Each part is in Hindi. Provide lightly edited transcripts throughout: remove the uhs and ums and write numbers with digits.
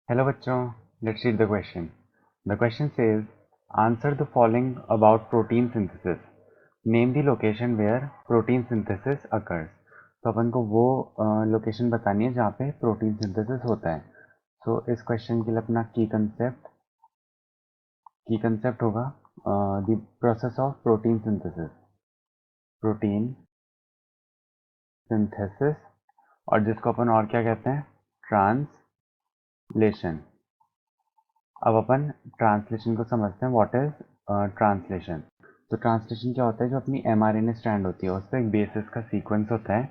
Hello बच्चों, let's read the question. The question says, answer the following about protein synthesis. Name the location where protein synthesis occurs. तो अपन को वो लोकेशन बतानी है जहाँ पे प्रोटीन सिंथेसिस होता है. सो इस क्वेश्चन के लिए अपना की कंसेप्ट होगा the process of protein synthesis और जिसको अपन और क्या कहते हैं, ट्रांसलेशन. अब अपन ट्रांसलेशन को समझते हैं. What is translation? तो ट्रांसलेशन क्या होता है? जो अपनी mRNA स्ट्रैंड होती है उस पर एक बेसिस का सीक्वेंस होता है.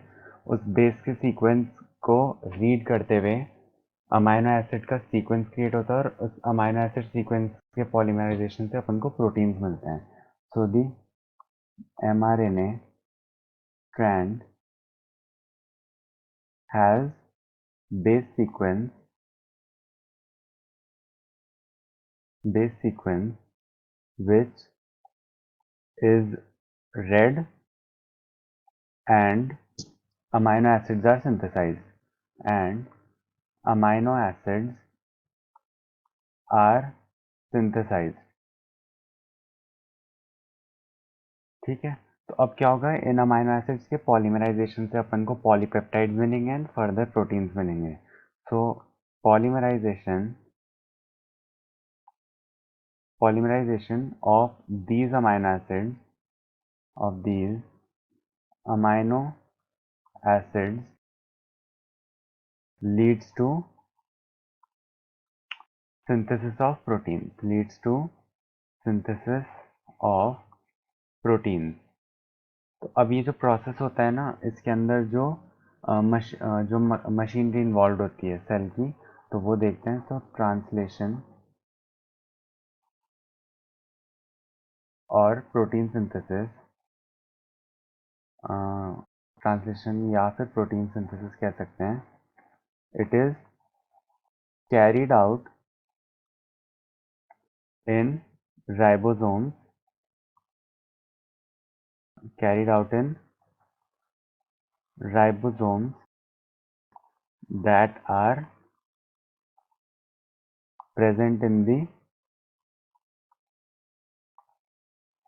उस बेस के सीक्वेंस को रीड करते हुए अमाइनो एसिड का सीक्वेंस क्रिएट होता है और उस अमाइनो एसिड सीक्वेंस के पॉलीमराइजेशन से अपन को प्रोटीन्स मिलते हैं. सो दी mRNA strand has base sequence which is read and amino acids are synthesized and amino acids are synthesized. ठीक है. तो अब क्या होगा, इन अमाइनो एसिड्स के पॉलीमराइजेशन से अपन को पॉलीपेप्टाइड्स मिलेंगे एंड फर्दर प्रोटीन्स मिलेंगे. So polymerization of these amino acids leads to synthesis of proteins. तो अब ये जो प्रोसेस होता है ना, इसके अंदर जो मशीनरी इन्वॉल्व होती है सेल की, तो वो देखते हैं. तो ट्रांसलेशन और प्रोटीन सिंथेसिस, ट्रांसलेशन या फिर प्रोटीन सिंथेसिस कह सकते हैं. It is carried out in ribosomes that are present in the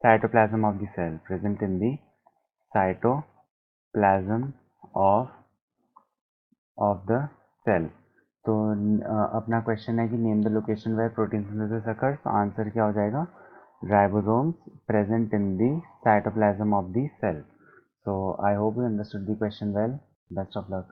cytoplasm of the cell. तो अपना क्वेश्चन है कि name the location where protein synthesis occurs. तो आंसर क्या हो जाएगा? Ribosomes present in the cytoplasm of the cell. So I hope you understood the question well. Best of luck.